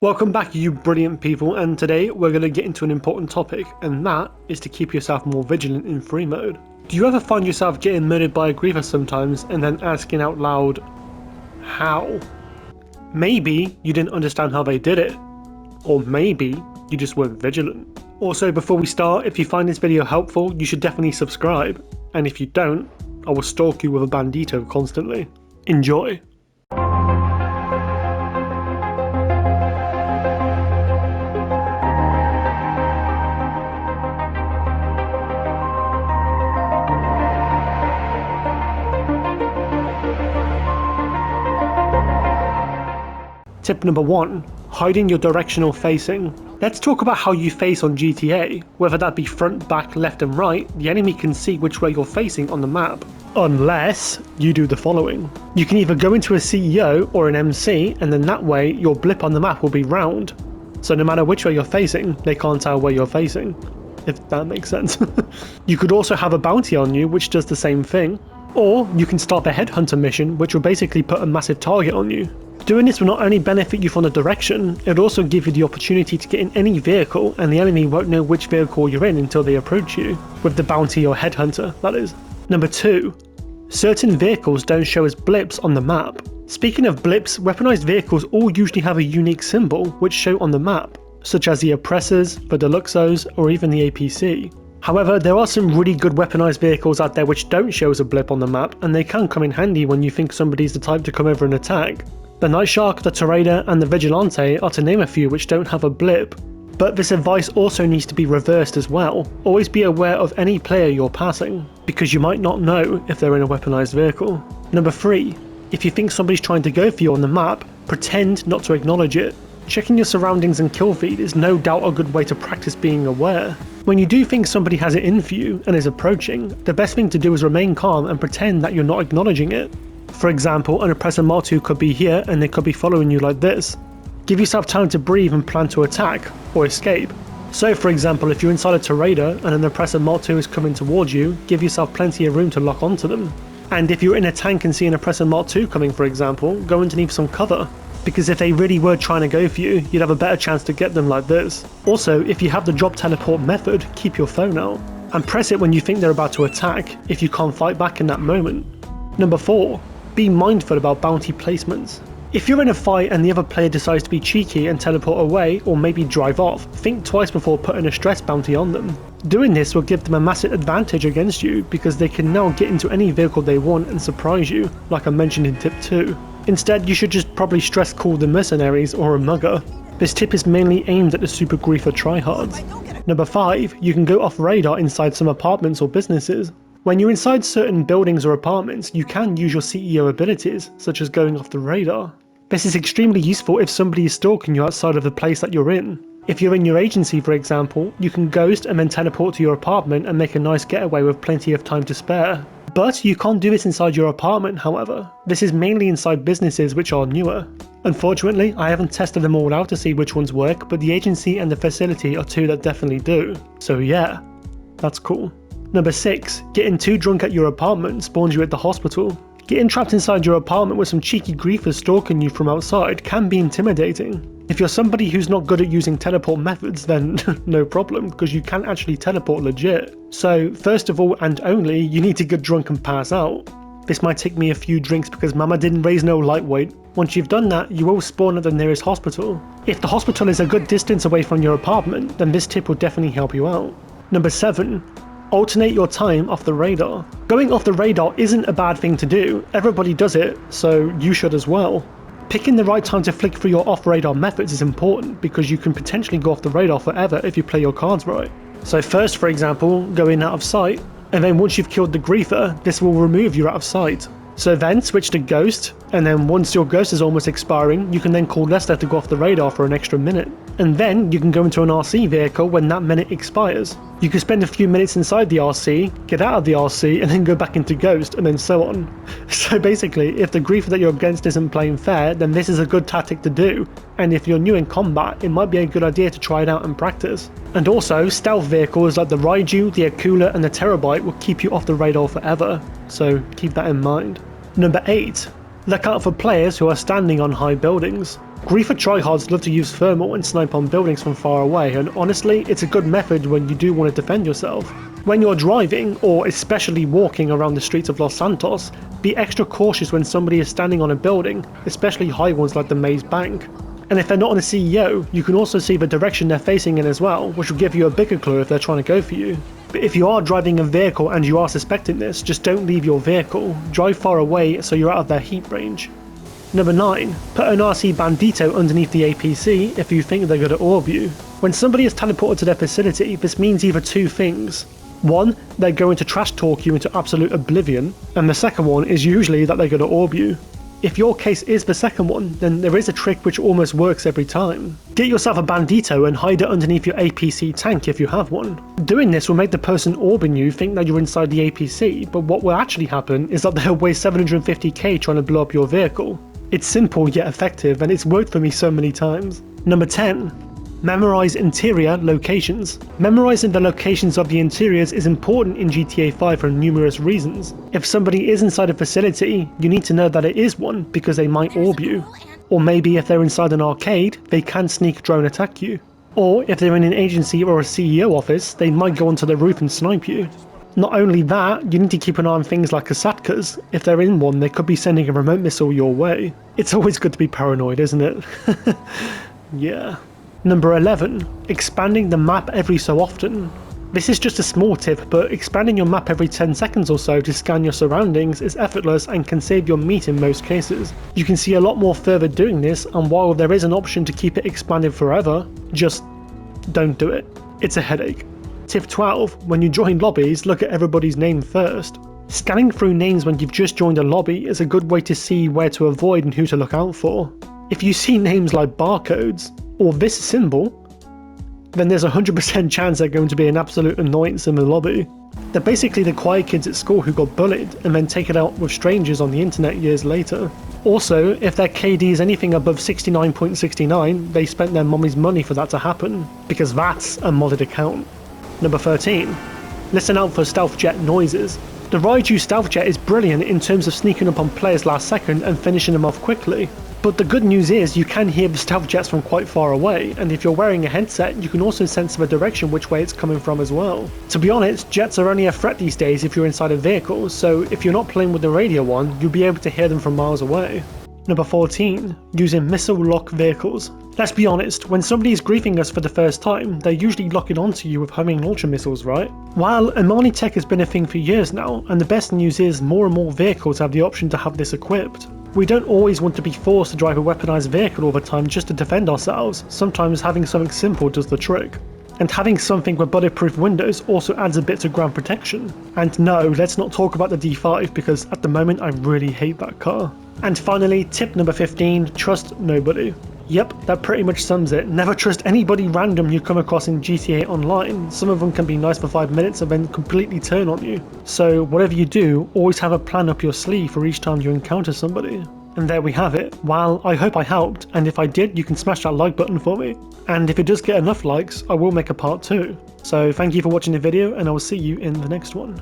Welcome back, you brilliant people, and today we're going to get into an important topic, and that is to keep yourself more vigilant in free mode. Do you ever find yourself getting murdered by a griefer sometimes and then asking out loud, how? Maybe you didn't understand how they did it, or maybe you just weren't vigilant. Also, before we start, if you find this video helpful, you should definitely subscribe, and if you don't, I will stalk you with a bandito constantly. Enjoy! Tip number 1. Hiding your directional facing. Let's talk about how you face on GTA. Whether that be front, back, left and right, the enemy can see which way you're facing on the map. Unless you do the following. You can either go into a CEO or an MC, and then that way your blip on the map will be round. So no matter which way you're facing, they can't tell where you're facing. If that makes sense. You could also have a bounty on you which does the same thing. Or you can start the headhunter mission, which will basically put a massive target on you. Doing this will not only benefit you from the direction, it will also give you the opportunity to get in any vehicle and the enemy won't know which vehicle you're in until they approach you, with the bounty or headhunter, that is. Number 2. Certain vehicles don't show as blips on the map. Speaking of blips, weaponized vehicles all usually have a unique symbol which show on the map, such as the oppressors, the deluxos, or even the APC. However, there are some really good weaponized vehicles out there which don't show as a blip on the map, and they can come in handy when you think somebody's the type to come over and attack. The Night Shark, the Torraider and the Vigilante are to name a few which don't have a blip, but this advice also needs to be reversed as well. Always be aware of any player you're passing, because you might not know if they're in a weaponized vehicle. Number 3. If you think somebody's trying to go for you on the map, pretend not to acknowledge it. Checking your surroundings and kill feed is no doubt a good way to practice being aware. When you do think somebody has it in for you and is approaching, the best thing to do is remain calm and pretend that you're not acknowledging it. For example, an oppressor Mark II could be here and they could be following you like this. Give yourself time to breathe and plan to attack, or escape. So for example, if you're inside a Torraider and an oppressor Mark II is coming towards you, give yourself plenty of room to lock onto them. And if you're in a tank and see an oppressor Mark II coming for example, go underneath some cover. Because if they really were trying to go for you, you'd have a better chance to get them like this. Also, if you have the drop teleport method, keep your phone out. And press it when you think they're about to attack, if you can't fight back in that moment. Number 4. Be mindful about bounty placements. If you're in a fight and the other player decides to be cheeky and teleport away or maybe drive off, think twice before putting a stress bounty on them. Doing this will give them a massive advantage against you because they can now get into any vehicle they want and surprise you, like I mentioned in tip 2. Instead, you should just probably stress call the mercenaries or a mugger. This tip is mainly aimed at the super griefer tryhards. Number 5. You can go off radar inside some apartments or businesses. When you're inside certain buildings or apartments, you can use your CEO abilities, such as going off the radar. This is extremely useful if somebody is stalking you outside of the place that you're in. If you're in your agency for example, you can ghost and then teleport to your apartment and make a nice getaway with plenty of time to spare. But you can't do this inside your apartment however. This is mainly inside businesses which are newer. Unfortunately, I haven't tested them all out to see which ones work, but the agency and the facility are two that definitely do. So yeah, that's cool. Number 6. Getting too drunk at your apartment spawns you at the hospital. Getting trapped inside your apartment with some cheeky griefers stalking you from outside can be intimidating. If you're somebody who's not good at using teleport methods, then no problem, because you can actually teleport legit. So first of all and only, you need to get drunk and pass out. This might take me a few drinks because mama didn't raise no lightweight. Once you've done that, you will spawn at the nearest hospital. If the hospital is a good distance away from your apartment, then this tip will definitely help you out. Number 7. Alternate your time off the radar. Going off the radar isn't a bad thing to do, everybody does it, so you should as well. Picking the right time to flick through your off-radar methods is important because you can potentially go off the radar forever if you play your cards right. So first for example, go in out of sight, and then once you've killed the griefer, this will remove you out of sight. So then switch to ghost, and then once your ghost is almost expiring, you can then call Lester to go off the radar for an extra minute. And then you can go into an RC vehicle when that minute expires. You can spend a few minutes inside the RC, get out of the RC, and then go back into ghost, and then so on. So basically, if the griefer that you're against isn't playing fair, then this is a good tactic to do. And if you're new in combat, it might be a good idea to try it out and practice. And also, stealth vehicles like the Raiju, the Akula, and the Terabyte will keep you off the radar forever, so keep that in mind. Number 8. Look out for players who are standing on high buildings. Griefer tryhards love to use thermal and snipe on buildings from far away, and honestly, it's a good method when you do want to defend yourself. When you're driving, or especially walking around the streets of Los Santos, be extra cautious when somebody is standing on a building, especially high ones like the Maze Bank. And if they're not on a CEO, you can also see the direction they're facing in as well, which will give you a bigger clue if they're trying to go for you. But if you are driving a vehicle and you are suspecting this, just don't leave your vehicle, drive far away so you're out of their heat range. Number 9. Put an RC Bandito underneath the APC if you think they're going to orb you. When somebody is teleported to their facility, this means either two things. One, they're going to trash talk you into absolute oblivion, and the second one is usually that they're going to orb you. If your case is the second one, then there is a trick which almost works every time. Get yourself a Bandito and hide it underneath your APC tank if you have one. Doing this will make the person orbing you think that you're inside the APC, but what will actually happen is that they'll waste 750k trying to blow up your vehicle. It's simple yet effective, and it's worked for me so many times. Number 10. Memorize interior locations. Memorizing the locations of the interiors is important in GTA 5 for numerous reasons. If somebody is inside a facility, you need to know that it is one because they might orb you. Or maybe if they're inside an arcade, they can sneak drone attack you. Or if they're in an agency or a CEO office, they might go onto the roof and snipe you. Not only that, you need to keep an eye on things like Kasatkas. If they're in one, they could be sending a remote missile your way. It's always good to be paranoid, isn't it? Yeah. Number 11. Expanding the map every so often. This is just a small tip, but expanding your map every 10 seconds or so to scan your surroundings is effortless and can save your meat in most cases. You can see a lot more further doing this, and while there is an option to keep it expanded forever, just don't do it. It's a headache. Tip 12. When you join lobbies, look at everybody's name first. Scanning through names when you've just joined a lobby is a good way to see where to avoid and who to look out for. If you see names like barcodes, or this symbol, then there's a 100% chance they're going to be an absolute annoyance in the lobby. They're basically the quiet kids at school who got bullied and then take it out with strangers on the internet years later. Also, if their KD is anything above 69.69, they spent their mommy's money for that to happen, because that's a modded account. Number 13. Listen out for stealth jet noises. The Raiju stealth jet is brilliant in terms of sneaking up on players last second and finishing them off quickly. But the good news is you can hear the stealth jets from quite far away, and if you're wearing a headset you can also sense the direction which way it's coming from as well. To be honest, jets are only a threat these days if you're inside a vehicle, so if you're not playing with the radio one, you'll be able to hear them from miles away. Number 14. Using missile lock vehicles. Let's be honest, when somebody is griefing us for the first time, they're usually locking onto you with homing launcher missiles, right? Well, Imani tech has been a thing for years now, and the best news is more and more vehicles have the option to have this equipped. We don't always want to be forced to drive a weaponized vehicle all the time just to defend ourselves. Sometimes having something simple does the trick. And having something with bulletproof windows also adds a bit to ground protection. And no, let's not talk about the D5 because at the moment I really hate that car. And finally, tip number 15, trust nobody. Yep, that pretty much sums it. Never trust anybody random you come across in GTA Online. Some of them can be nice for 5 minutes and then completely turn on you. So whatever you do, always have a plan up your sleeve for each time you encounter somebody. And there we have it. Well, I hope I helped, and if I did, you can smash that like button for me. And if it does get enough likes, I will make a part 2. So thank you for watching the video, and I will see you in the next one.